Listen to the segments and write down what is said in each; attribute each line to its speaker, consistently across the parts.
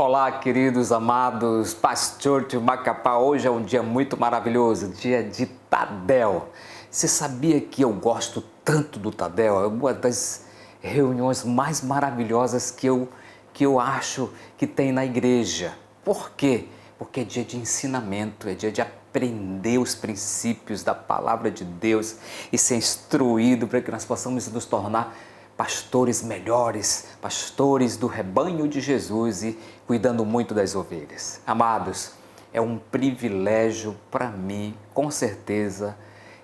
Speaker 1: Olá, queridos, amados, Pastor de Macapá. Hoje é um dia muito maravilhoso, dia de Tadel. Você sabia que eu gosto tanto do Tadel? É uma das reuniões mais maravilhosas que eu acho que tem na igreja. Por quê? Porque é dia de ensinamento, é dia de aprender os princípios da palavra de Deus e ser instruído para que nós possamos nos tornar pastores melhores, pastores do rebanho de Jesus e cuidando muito das ovelhas. Amados, é um privilégio para mim, com certeza,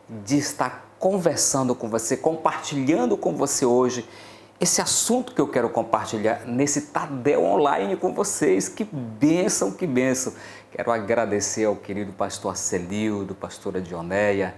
Speaker 1: de estar conversando com você, compartilhando com você hoje esse assunto que eu quero compartilhar nesse Tadel online com vocês. Que bênção, que bênção. Quero agradecer ao querido pastor Acelildo, pastora Dioneia,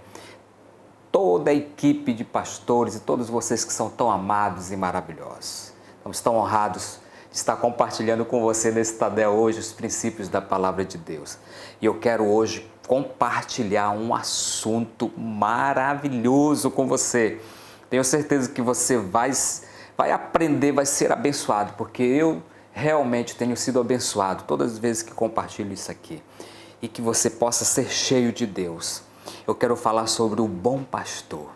Speaker 1: toda a equipe de pastores e todos vocês que são tão amados e maravilhosos. Estamos tão honrados de estar compartilhando com você nesse Tadel hoje os princípios da palavra de Deus. E eu quero hoje compartilhar um assunto maravilhoso com você. Tenho certeza que você vai aprender, vai ser abençoado, porque eu realmente tenho sido abençoado todas as vezes que compartilho isso aqui. E que você possa ser cheio de Deus. Eu quero falar sobre o bom pastor.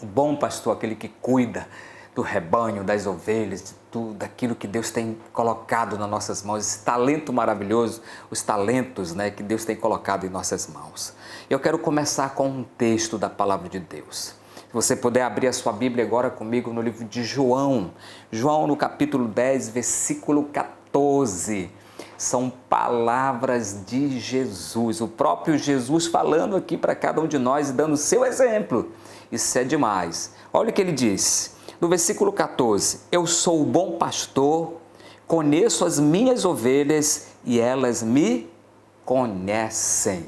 Speaker 1: O bom pastor, aquele que cuida do rebanho, das ovelhas, de tudo, daquilo que Deus tem colocado nas nossas mãos, esse talento maravilhoso, os talentos, que Deus tem colocado em nossas mãos. Eu quero começar com um texto da palavra de Deus. Se você puder abrir a sua Bíblia agora comigo no livro de João, João no capítulo 10, versículo 14. São palavras de Jesus, o próprio Jesus falando aqui para cada um de nós e dando o seu exemplo. Isso é demais. Olha o que ele diz, no versículo 14: eu sou o bom pastor, conheço as minhas ovelhas e elas me conhecem.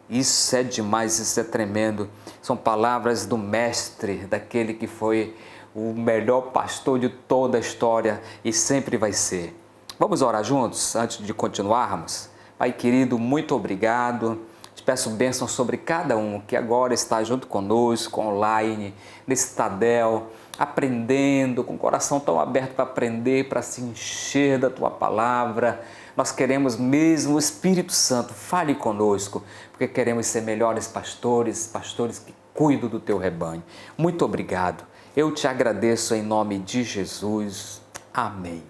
Speaker 1: Isso é demais, isso é tremendo. São palavras do mestre, daquele que foi o melhor pastor de toda a história e sempre vai ser. Vamos orar juntos antes de continuarmos? Pai querido, muito obrigado. Te peço bênção sobre cada um que agora está junto conosco, online, nesse Tadel, aprendendo, com o coração tão aberto para aprender, para se encher da Tua palavra. Nós queremos mesmo, o Espírito Santo, fale conosco, porque queremos ser melhores pastores, pastores que cuidam do Teu rebanho. Muito obrigado. Eu te agradeço em nome de Jesus. Amém.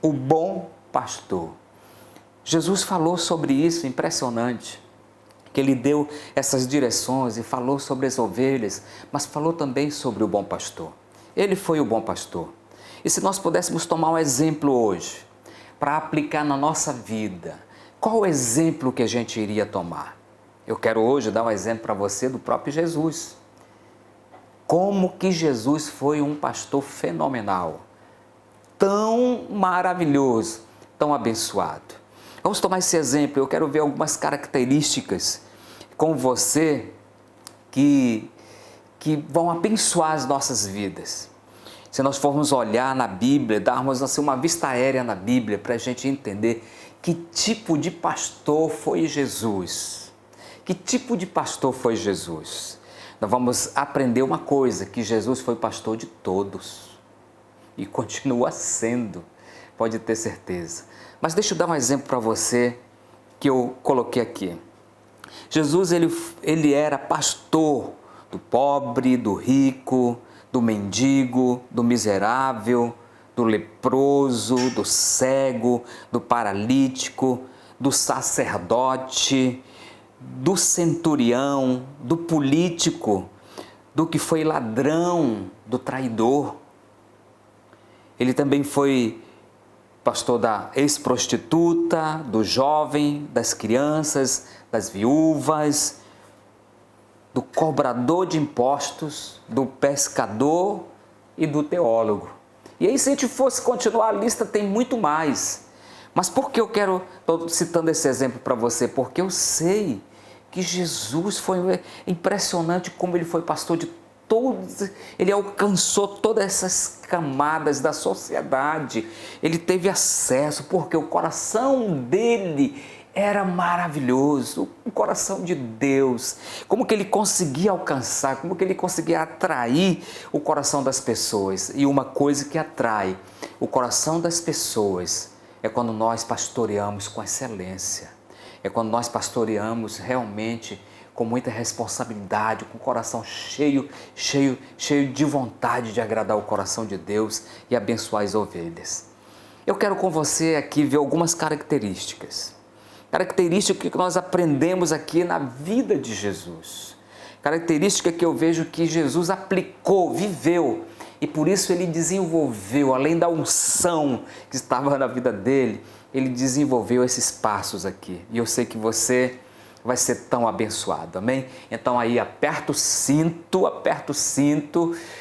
Speaker 1: O bom pastor. Jesus falou sobre isso, impressionante, que ele deu essas direções e falou sobre as ovelhas, mas falou também sobre o bom pastor. Ele foi o bom pastor. E se nós pudéssemos tomar um exemplo hoje, para aplicar na nossa vida, qual o exemplo que a gente iria tomar? Eu quero hoje dar um exemplo para você do próprio Jesus. Como que Jesus foi um pastor fenomenal, tão maravilhoso, tão abençoado. Vamos tomar esse exemplo. Eu quero ver algumas características com você que vão abençoar as nossas vidas. Se nós formos olhar na Bíblia, darmos assim uma vista aérea na Bíblia para a gente entender que tipo de pastor foi Jesus. Que tipo de pastor foi Jesus? Nós vamos aprender uma coisa, que Jesus foi pastor de todos. E continua sendo, pode ter certeza. Mas deixa eu dar um exemplo para você que eu coloquei aqui. Jesus, ele era pastor do pobre, do rico, do mendigo, do miserável, do leproso, do cego, do paralítico, do sacerdote, do centurião, do político, do que foi ladrão, do traidor. Ele também foi pastor da ex-prostituta, do jovem, das crianças, das viúvas, do cobrador de impostos, do pescador e do teólogo. E aí, se a gente fosse continuar a lista, tem muito mais. Mas por que estou citando esse exemplo para você? Porque eu sei que Jesus foi impressionante como ele foi pastor de todos, ele alcançou todas essas camadas da sociedade, ele teve acesso, porque o coração dele era maravilhoso, o coração de Deus, como que ele conseguia alcançar, como que ele conseguia atrair o coração das pessoas. E uma coisa que atrai o coração das pessoas é quando nós pastoreamos com excelência, é quando nós pastoreamos realmente com muita responsabilidade, com o coração cheio de vontade de agradar o coração de Deus e abençoar as ovelhas. Eu quero com você aqui ver algumas características que nós aprendemos aqui na vida de Jesus, característica que eu vejo que Jesus aplicou, viveu, e por isso ele desenvolveu, além da unção que estava na vida dele, ele desenvolveu esses passos aqui, e eu sei que você vai ser tão abençoado, amém? Então aí aperta o cinto,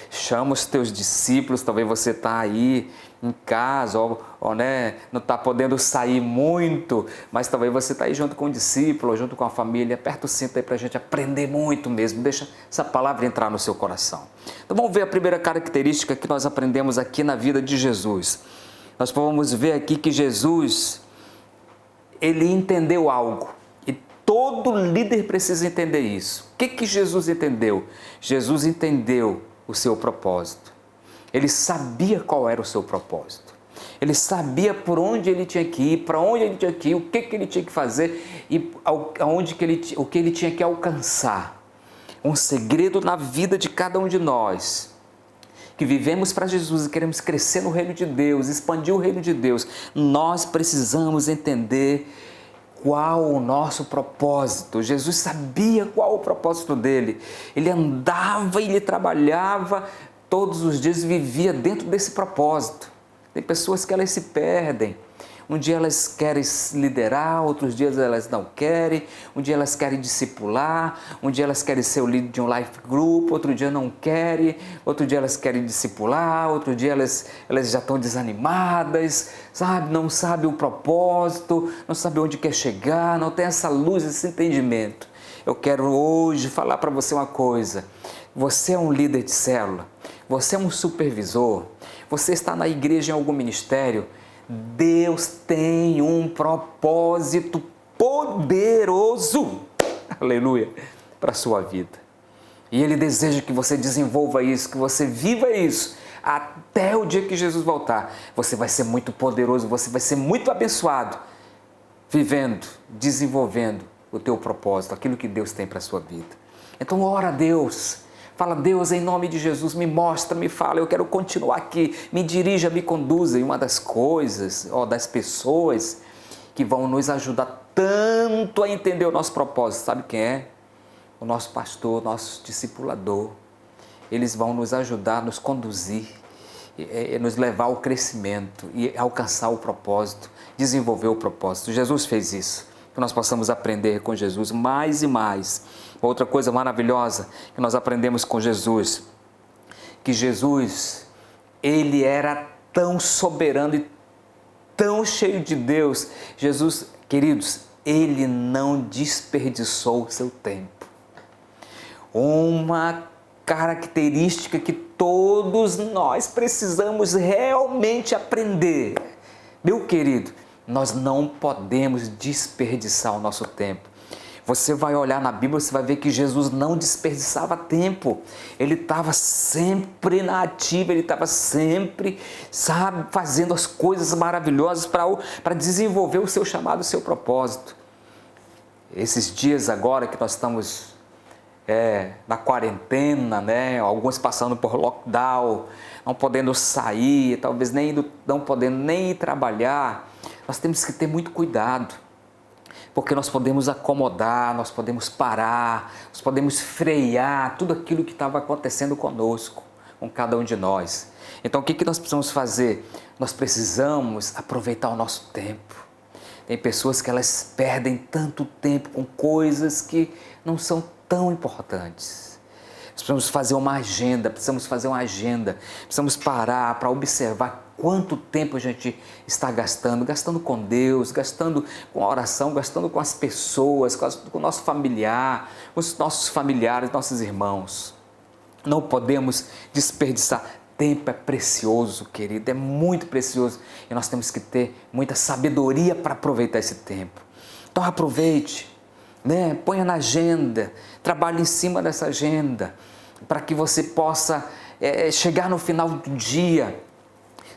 Speaker 1: chama os teus discípulos, talvez você está aí em casa, ou né, não está podendo sair muito, mas talvez você está aí junto com o discípulo, ou junto com a família, aperta o cinto aí para a gente aprender muito mesmo, deixa essa palavra entrar no seu coração. Então vamos ver a primeira característica que nós aprendemos aqui na vida de Jesus. Nós vamos ver aqui que Jesus, ele entendeu algo. Todo líder precisa entender isso. O que Jesus entendeu? Jesus entendeu o seu propósito. Ele sabia qual era o seu propósito. Ele sabia por onde ele tinha que ir, para onde ele tinha que ir, o que ele tinha que fazer e o que ele tinha que alcançar. Um segredo na vida de cada um de nós, que vivemos para Jesus e queremos crescer no reino de Deus, expandir o reino de Deus, nós precisamos entender qual o nosso propósito. Jesus sabia qual o propósito dele. Ele andava e ele trabalhava todos os dias e vivia dentro desse propósito. Tem pessoas que elas se perdem. Um dia elas querem liderar, outros dias elas não querem, um dia elas querem discipular, um dia elas querem ser o líder de um life group, outro dia não querem, outro dia elas querem discipular, outro dia elas já estão desanimadas, sabe? Não sabem o propósito, não sabem onde quer chegar, não tem essa luz, esse entendimento. Eu quero hoje falar para você uma coisa: você é um líder de célula, você é um supervisor, você está na igreja em algum ministério. Deus tem um propósito poderoso, aleluia, para a sua vida. E Ele deseja que você desenvolva isso, que você viva isso, até o dia que Jesus voltar. Você vai ser muito poderoso, você vai ser muito abençoado, vivendo, desenvolvendo o teu propósito, aquilo que Deus tem para a sua vida. Então ora a Deus. Fala: Deus, em nome de Jesus, me mostra, me fala, eu quero continuar aqui, me dirija, me conduza. E uma das coisas, das pessoas que vão nos ajudar tanto a entender o nosso propósito, sabe quem é? O nosso pastor, nosso discipulador. Eles vão nos ajudar, nos conduzir, nos levar ao crescimento e alcançar o propósito, desenvolver o propósito. Jesus fez isso. Que nós possamos aprender com Jesus mais e mais. Outra coisa maravilhosa que nós aprendemos com Jesus, que Jesus, ele era tão soberano e tão cheio de Deus. Jesus, queridos, ele não desperdiçou o seu tempo. Uma característica que todos nós precisamos realmente aprender. Meu querido, nós não podemos desperdiçar o nosso tempo. Você vai olhar na Bíblia, você vai ver que Jesus não desperdiçava tempo. Ele estava sempre na ativa, ele estava sempre, fazendo as coisas maravilhosas para desenvolver o seu chamado, o seu propósito. Esses dias agora que nós estamos na quarentena, né? Alguns passando por lockdown, não podendo sair, talvez não podendo nem ir trabalhar. Nós temos que ter muito cuidado, porque nós podemos acomodar, nós podemos parar, nós podemos frear tudo aquilo que estava acontecendo conosco, com cada um de nós. Então o que nós precisamos fazer? Nós precisamos aproveitar o nosso tempo. Tem pessoas que elas perdem tanto tempo com coisas que não são tão importantes. Nós precisamos fazer uma agenda, precisamos parar para observar quanto tempo a gente está gastando com Deus, gastando com a oração, gastando com as pessoas, com o nosso familiar, com os nossos familiares, nossos irmãos. Não podemos desperdiçar. Tempo é precioso, querido, é muito precioso e nós temos que ter muita sabedoria para aproveitar esse tempo. Então aproveite, né? Ponha na agenda, trabalhe em cima dessa agenda, para que você possa chegar no final do dia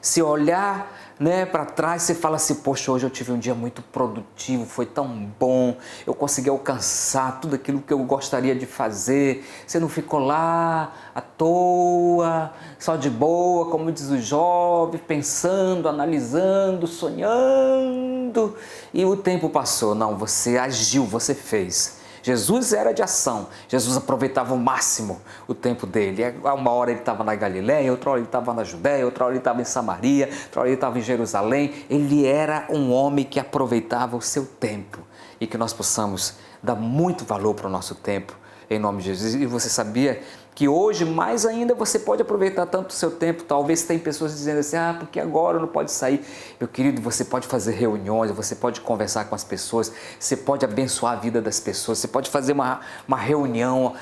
Speaker 1: Se olhar, né, para trás, você fala assim, poxa, hoje eu tive um dia muito produtivo, foi tão bom, eu consegui alcançar tudo aquilo que eu gostaria de fazer. Você não ficou lá à toa, só de boa, como diz o jovem, pensando, analisando, sonhando, e o tempo passou. Não, você agiu, você fez. Jesus era de ação, Jesus aproveitava ao máximo o tempo dele. Uma hora ele estava na Galiléia, outra hora ele estava na Judéia, outra hora ele estava em Samaria, outra hora ele estava em Jerusalém. Ele era um homem que aproveitava o seu tempo, e que nós possamos dar muito valor para o nosso tempo, em nome de Jesus. E você sabia que hoje, mais ainda, você pode aproveitar tanto o seu tempo? Talvez tem pessoas dizendo assim, porque agora não pode sair. Meu querido, você pode fazer reuniões, você pode conversar com as pessoas, você pode abençoar a vida das pessoas, você pode fazer uma reunião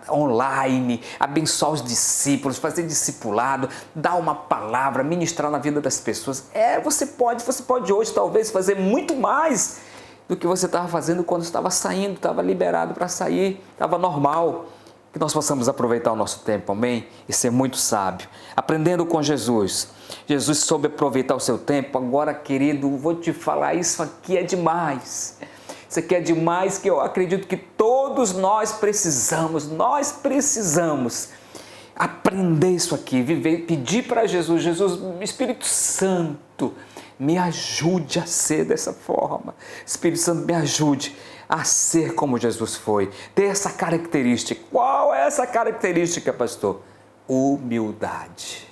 Speaker 1: online, abençoar os discípulos, fazer discipulado, dar uma palavra, ministrar na vida das pessoas. Você pode hoje talvez fazer muito mais do que você estava fazendo quando estava saindo, estava liberado para sair, estava normal. Que nós possamos aproveitar o nosso tempo, amém? E ser muito sábio. Aprendendo com Jesus. Jesus soube aproveitar o seu tempo. Agora, querido, vou te falar, isso aqui é demais. Isso aqui é demais, que eu acredito que todos nós precisamos aprender isso aqui, viver, pedir para Jesus, Espírito Santo, me ajude a ser dessa forma. Espírito Santo, me ajude a ser como Jesus foi, ter essa característica. Qual é essa característica, pastor? Humildade.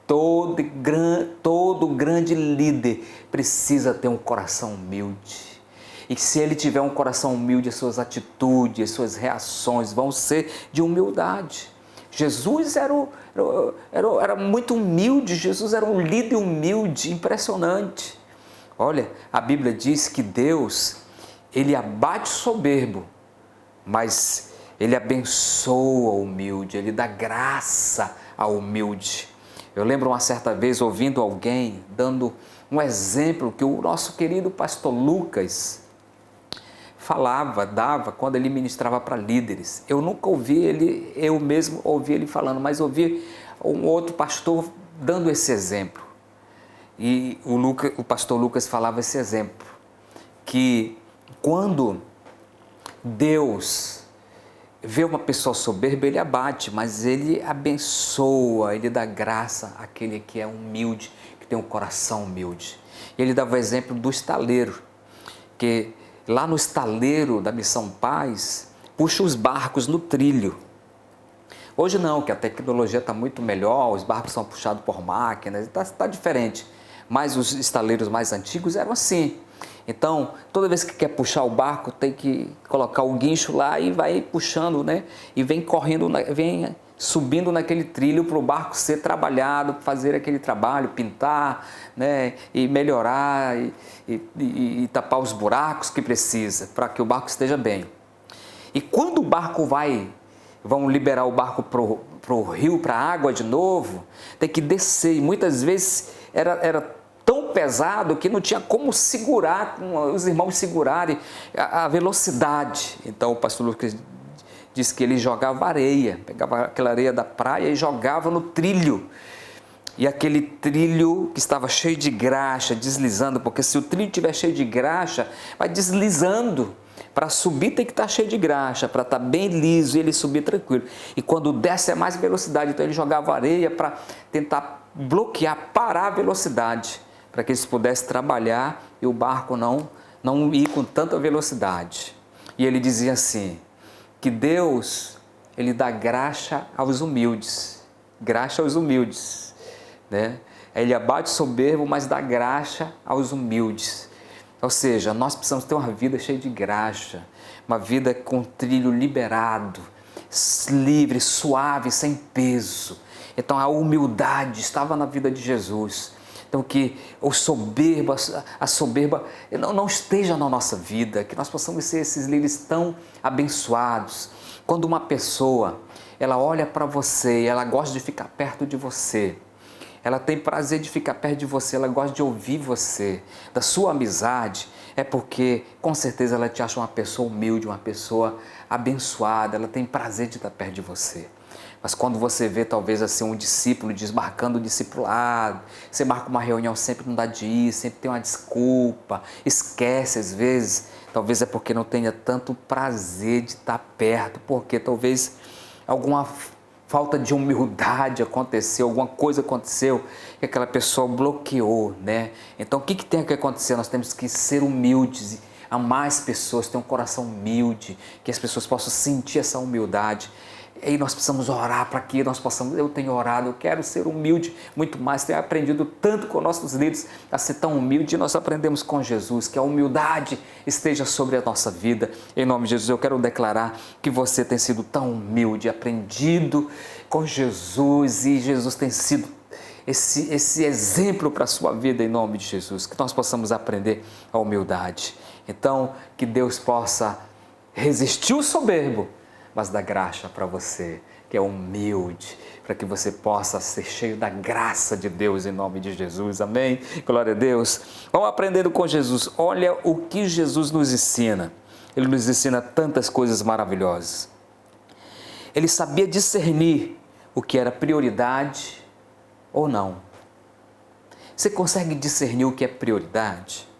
Speaker 1: Todo grande líder precisa ter um coração humilde. E se ele tiver um coração humilde, as suas atitudes, as suas reações vão ser de humildade. Jesus era muito humilde, Jesus era um líder humilde, impressionante. Olha, a Bíblia diz que Deus, ele abate o soberbo, mas ele abençoa o humilde, ele dá graça ao humilde. Eu lembro uma certa vez ouvindo alguém dando um exemplo que o nosso querido pastor Lucas dava quando ele ministrava para líderes. Eu nunca ouvi ele, eu mesmo ouvi ele falando, mas ouvi um outro pastor dando esse exemplo. E o pastor Lucas falava esse exemplo, que quando Deus vê uma pessoa soberba, ele abate, mas ele abençoa, ele dá graça àquele que é humilde, que tem um coração humilde. E ele dava o exemplo do estaleiro, que lá no estaleiro da Missão Paz, puxa os barcos no trilho. Hoje não, que a tecnologia está muito melhor, os barcos são puxados por máquinas, está diferente. Mas os estaleiros mais antigos eram assim. Então, toda vez que quer puxar o barco, tem que colocar o guincho lá e vai puxando, né? E vem correndo, vem subindo naquele trilho para o barco ser trabalhado, fazer aquele trabalho, pintar, né? E melhorar e tapar os buracos que precisa para que o barco esteja bem. E quando o barco vão liberar o barco para o rio, para a água de novo, tem que descer. E muitas vezes era tão pesado que não tinha como segurar, os irmãos segurarem a velocidade. Então o pastor Lucas disse que ele jogava areia, pegava aquela areia da praia e jogava no trilho. E aquele trilho que estava cheio de graxa, deslizando, porque se o trilho estiver cheio de graxa, vai deslizando. Para subir tem que estar cheio de graxa, para estar bem liso e ele subir tranquilo. E quando desce é mais velocidade, então ele jogava areia para tentar bloquear, parar a velocidade, para que eles pudessem trabalhar e o barco não ir com tanta velocidade. E ele dizia assim, que Deus, ele dá graxa aos humildes, né? Ele abate o soberbo, mas dá graxa aos humildes. Ou seja, nós precisamos ter uma vida cheia de graxa, uma vida com trilho liberado, livre, suave, sem peso. Então a humildade estava na vida de Jesus. Então que a soberba não esteja na nossa vida, que nós possamos ser esses líderes tão abençoados. Quando uma pessoa, ela olha para você e ela gosta de ficar perto de você, ela tem prazer de ficar perto de você, ela gosta de ouvir você, da sua amizade, é porque com certeza ela te acha uma pessoa humilde, uma pessoa abençoada, ela tem prazer de estar perto de você. Mas quando você vê talvez assim um discípulo desmarcando o discipulado, você marca uma reunião, sempre não dá de ir, sempre tem uma desculpa, esquece às vezes, talvez é porque não tenha tanto prazer de estar perto, porque talvez alguma falta de humildade aconteceu, alguma coisa aconteceu que aquela pessoa bloqueou, né? Então o que tem que acontecer? Nós temos que ser humildes, amar as pessoas, ter um coração humilde, que as pessoas possam sentir essa humildade. E aí nós precisamos orar para que nós possamos, eu tenho orado, eu quero ser humilde, muito mais, tenho aprendido tanto com nossos líderes a ser tão humilde, e nós aprendemos com Jesus, que a humildade esteja sobre a nossa vida. Em nome de Jesus, eu quero declarar que você tem sido tão humilde, aprendido com Jesus, e Jesus tem sido esse exemplo para a sua vida, em nome de Jesus, que nós possamos aprender a humildade. Então, que Deus possa resistir o soberbo, mas dá graça para você, que é humilde, para que você possa ser cheio da graça de Deus, em nome de Jesus, amém? Glória a Deus. Vamos aprendendo com Jesus. Olha o que Jesus nos ensina. Ele nos ensina tantas coisas maravilhosas. Ele sabia discernir o que era prioridade ou não. Você consegue discernir o que é prioridade?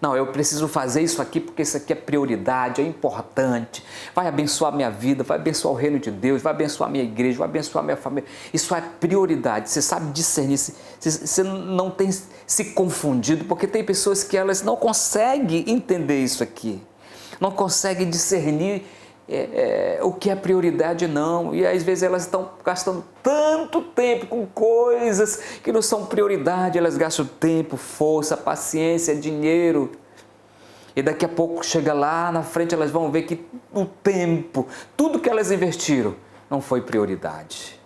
Speaker 1: Não, eu preciso fazer isso aqui porque isso aqui é prioridade, é importante, vai abençoar a minha vida, vai abençoar o reino de Deus, vai abençoar a minha igreja, vai abençoar a minha família. Isso é prioridade, você sabe discernir, você não tem se confundido, porque tem pessoas que elas não conseguem entender isso aqui, não conseguem discernir o que é prioridade não, e às vezes elas estão gastando tanto tempo com coisas que não são prioridade, elas gastam tempo, força, paciência, dinheiro, e daqui a pouco chega lá na frente, elas vão ver que o tempo, tudo que elas investiram não foi prioridade,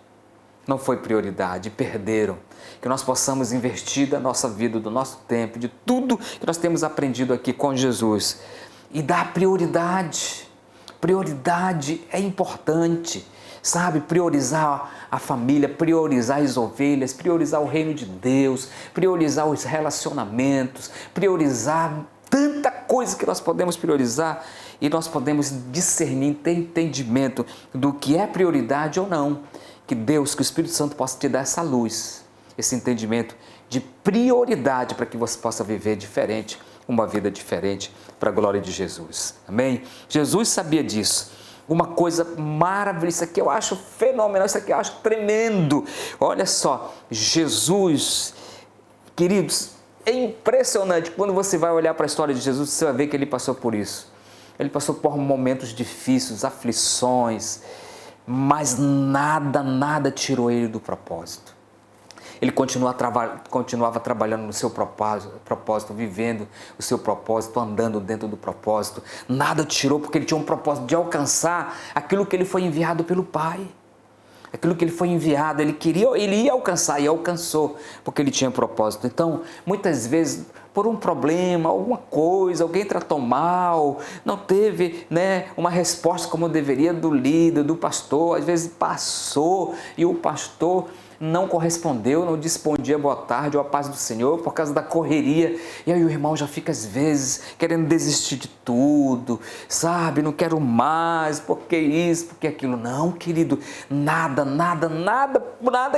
Speaker 1: perderam. Que nós possamos investir da nossa vida, do nosso tempo, de tudo que nós temos aprendido aqui com Jesus e dar prioridade. Prioridade é importante, sabe? Priorizar a família, priorizar as ovelhas, priorizar o reino de Deus, priorizar os relacionamentos, priorizar tanta coisa que nós podemos priorizar e nós podemos discernir, ter entendimento do que é prioridade ou não. Que Deus, que o Espírito Santo possa te dar essa luz, esse entendimento de prioridade para que você possa viver diferente, uma vida diferente para a glória de Jesus, amém? Jesus sabia disso, uma coisa maravilhosa, isso aqui eu acho fenomenal, isso aqui eu acho tremendo, olha só, Jesus, queridos, é impressionante, quando você vai olhar para a história de Jesus, você vai ver que ele passou por isso, ele passou por momentos difíceis, aflições, mas nada tirou ele do propósito. Ele continuava trabalhando no seu propósito, vivendo o seu propósito, andando dentro do propósito. Nada tirou, porque ele tinha um propósito de alcançar aquilo que ele foi enviado pelo Pai. Aquilo que ele foi enviado, ele ia alcançar e alcançou, porque ele tinha propósito. Então, muitas vezes, por um problema, alguma coisa, alguém tratou mal, não teve, uma resposta como deveria do líder, do pastor, às vezes passou e o pastor não correspondeu, não disse bom dia, boa tarde ou a paz do Senhor por causa da correria, e aí o irmão já fica às vezes querendo desistir de tudo, sabe, não quero mais, porque isso, porque aquilo. Não, querido, nada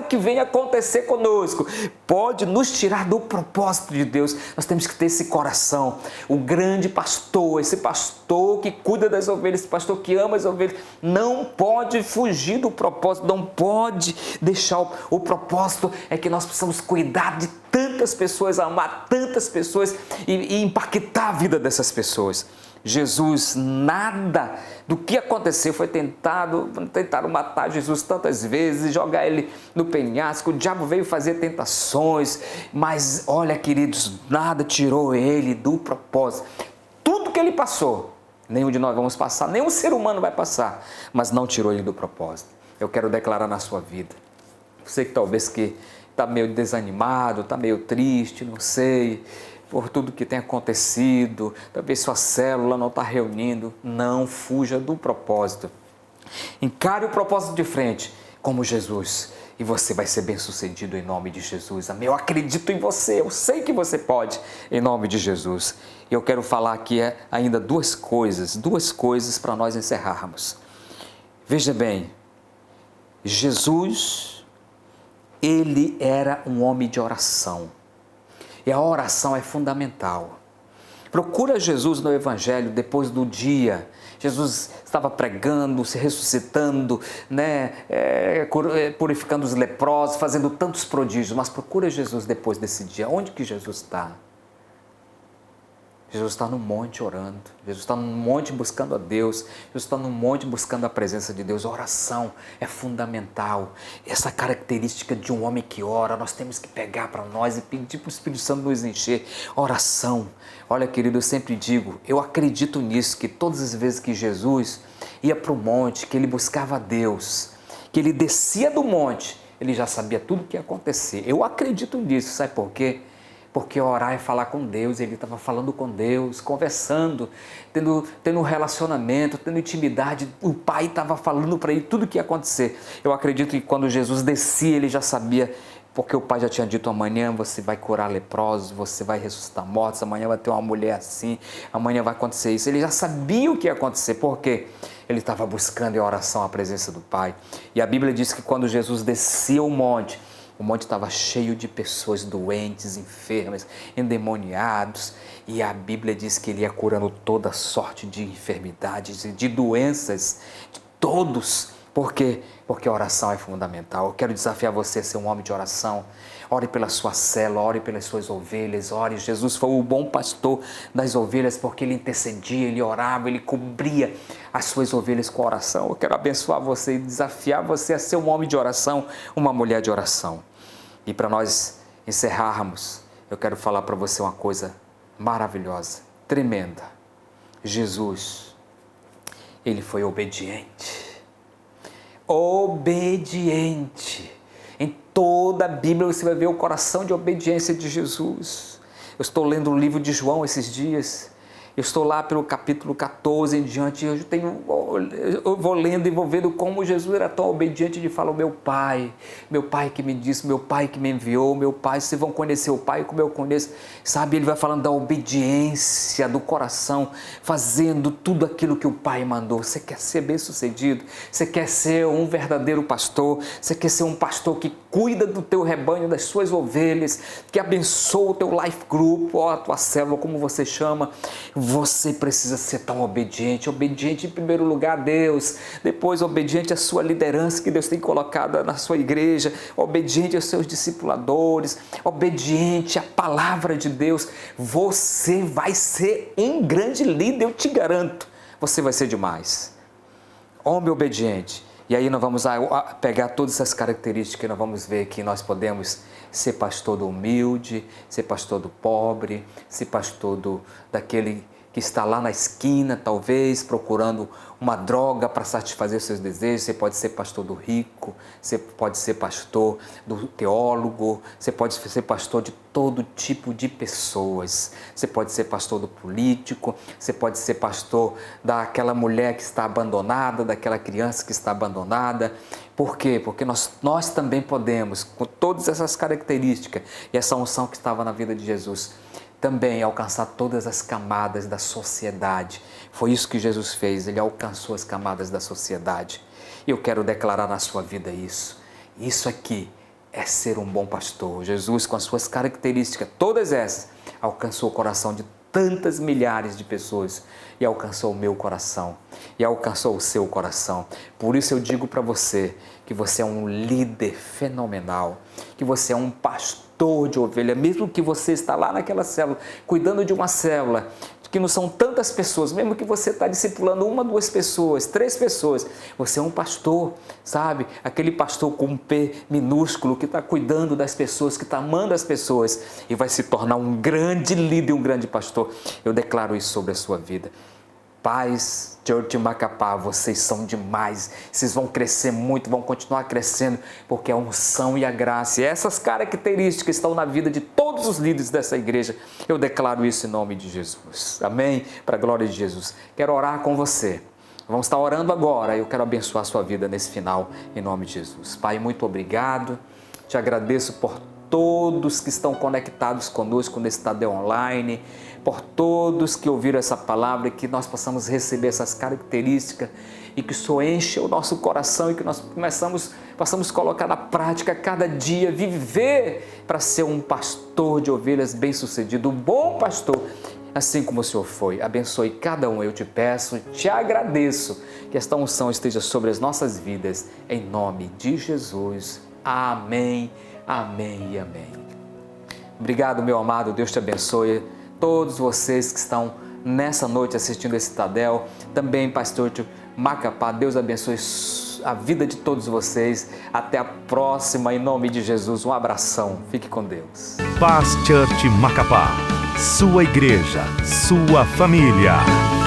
Speaker 1: que venha acontecer conosco pode nos tirar do propósito de Deus. Nós temos que ter esse coração, o grande pastor, esse pastor que cuida das ovelhas, esse pastor que ama as ovelhas, não pode fugir do propósito, não pode deixar o propósito é que nós precisamos cuidar de tantas pessoas, amar tantas pessoas e impactar a vida dessas pessoas. Jesus, nada do que aconteceu foi tentaram matar Jesus tantas vezes, jogar ele no penhasco, o diabo veio fazer tentações, mas olha, queridos, nada tirou ele do propósito. Tudo que ele passou, nenhum de nós vamos passar, nenhum ser humano vai passar, mas não tirou ele do propósito. Eu quero declarar na sua vida. Você que talvez que está meio desanimado, está meio triste, não sei, por tudo que tem acontecido, talvez sua célula não está reunindo, não fuja do propósito. Encare o propósito de frente como Jesus e você vai ser bem sucedido em nome de Jesus. Amém? Eu acredito em você, eu sei que você pode, em nome de Jesus. E eu quero falar aqui ainda duas coisas para nós encerrarmos. Veja bem, Jesus, ele era um homem de oração. E a oração é fundamental. Procura Jesus no Evangelho depois do dia. Jesus estava pregando, se ressuscitando, purificando os leprosos, fazendo tantos prodígios. Mas procura Jesus depois desse dia. Onde que Jesus está? Jesus está no monte orando, Jesus está no monte buscando a Deus, Jesus está no monte buscando a presença de Deus. A oração é fundamental. Essa característica de um homem que ora, nós temos que pegar para nós e pedir para o Espírito Santo nos encher. Oração. Olha, querido, eu sempre digo, eu acredito nisso, que todas as vezes que Jesus ia para o monte, que ele buscava a Deus, que ele descia do monte, ele já sabia tudo o que ia acontecer. Eu acredito nisso, sabe por quê? Porque orar é falar com Deus, ele estava falando com Deus, conversando, tendo um relacionamento, tendo intimidade. O Pai estava falando para ele tudo o que ia acontecer. Eu acredito que quando Jesus descia, ele já sabia, porque o Pai já tinha dito: amanhã você vai curar leprosos, você vai ressuscitar mortos, amanhã vai ter uma mulher assim, amanhã vai acontecer isso. Ele já sabia o que ia acontecer, porque ele estava buscando em oração a presença do Pai. E a Bíblia diz que quando Jesus descia o monte estava cheio de pessoas doentes, enfermas, endemoniados, e a Bíblia diz que ele ia curando toda sorte de enfermidades e de doenças, de todos. Por quê? Porque a oração é fundamental. Eu quero desafiar você a ser um homem de oração. Ore pela sua célula, ore pelas suas ovelhas, ore. Jesus foi o bom pastor das ovelhas, porque ele intercedia, ele orava, ele cobria as suas ovelhas com oração. Eu quero abençoar você e desafiar você a ser um homem de oração, uma mulher de oração. E para nós encerrarmos, eu quero falar para você uma coisa maravilhosa, tremenda. Jesus, ele foi obediente. Obediente. Em toda a Bíblia você vai ver o coração de obediência de Jesus. Eu estou lendo o livro de João esses dias. Eu estou lá pelo capítulo 14 em diante. Eu vou lendo e vou vendo como Jesus era tão obediente de falar: meu Pai que me disse, meu Pai que me enviou, meu Pai, vocês vão conhecer o Pai como eu conheço. Sabe, ele vai falando da obediência do coração, fazendo tudo aquilo que o Pai mandou. Você quer ser bem-sucedido? Você quer ser um verdadeiro pastor? Você quer ser um pastor que cuida do teu rebanho, das suas ovelhas, que abençoa o teu life group, ou a tua célula, como você chama? Você precisa ser tão obediente em primeiro lugar a Deus, depois obediente à sua liderança que Deus tem colocado na sua igreja, obediente aos seus discipuladores, obediente à palavra de Deus. Você vai ser um grande líder, eu te garanto. Você vai ser demais. Homem obediente. E aí nós vamos pegar todas essas características e nós vamos ver que nós podemos ser pastor do humilde, ser pastor do pobre, ser pastor daquele que está lá na esquina, talvez, procurando uma droga para satisfazer os seus desejos. Você pode ser pastor do rico, você pode ser pastor do teólogo, você pode ser pastor de todo tipo de pessoas. Você pode ser pastor do político, você pode ser pastor daquela mulher que está abandonada, daquela criança que está abandonada. Por quê? Porque nós também podemos, com todas essas características e essa unção que estava na vida de Jesus, também alcançar todas as camadas da sociedade. Foi isso que Jesus fez, ele alcançou as camadas da sociedade. E eu quero declarar na sua vida isso. Isso aqui é ser um bom pastor. Jesus, com as suas características, todas essas, alcançou o coração de tantas milhares de pessoas e alcançou o meu coração e alcançou o seu coração. Por isso eu digo para você que você é um líder fenomenal, que você é um pastor de ovelha, mesmo que você está lá naquela célula, cuidando de uma célula, que não são tantas pessoas, mesmo que você está discipulando 1, 2 pessoas, 3 pessoas, você é um pastor, sabe? Aquele pastor com um P minúsculo, que está cuidando das pessoas, que está amando as pessoas e vai se tornar um grande líder, um grande pastor. Eu declaro isso sobre a sua vida. Paz, Church Macapá, vocês são demais, vocês vão crescer muito, vão continuar crescendo, porque a unção e a graça, e essas características estão na vida de todos os líderes dessa igreja. Eu declaro isso em nome de Jesus, amém? Para a glória de Jesus. Quero orar com você, vamos estar orando agora, eu quero abençoar a sua vida nesse final, em nome de Jesus. Pai, muito obrigado, te agradeço por todos que estão conectados conosco nesse Tadel Online, por todos que ouviram essa palavra e que nós possamos receber essas características e que isso enche o nosso coração e que nós possamos colocar na prática cada dia, viver para ser um pastor de ovelhas bem-sucedido, um bom pastor, assim como o Senhor foi. Abençoe cada um, eu te peço, te agradeço, que esta unção esteja sobre as nossas vidas, em nome de Jesus. Amém, amém e amém. Obrigado, meu amado, Deus te abençoe. Todos vocês que estão nessa noite assistindo esse Tadel, também pastor Macapá, Deus abençoe a vida de todos vocês. Até a próxima, em nome de Jesus. Um abração, fique com Deus.
Speaker 2: Paz Church Macapá, sua igreja, sua família.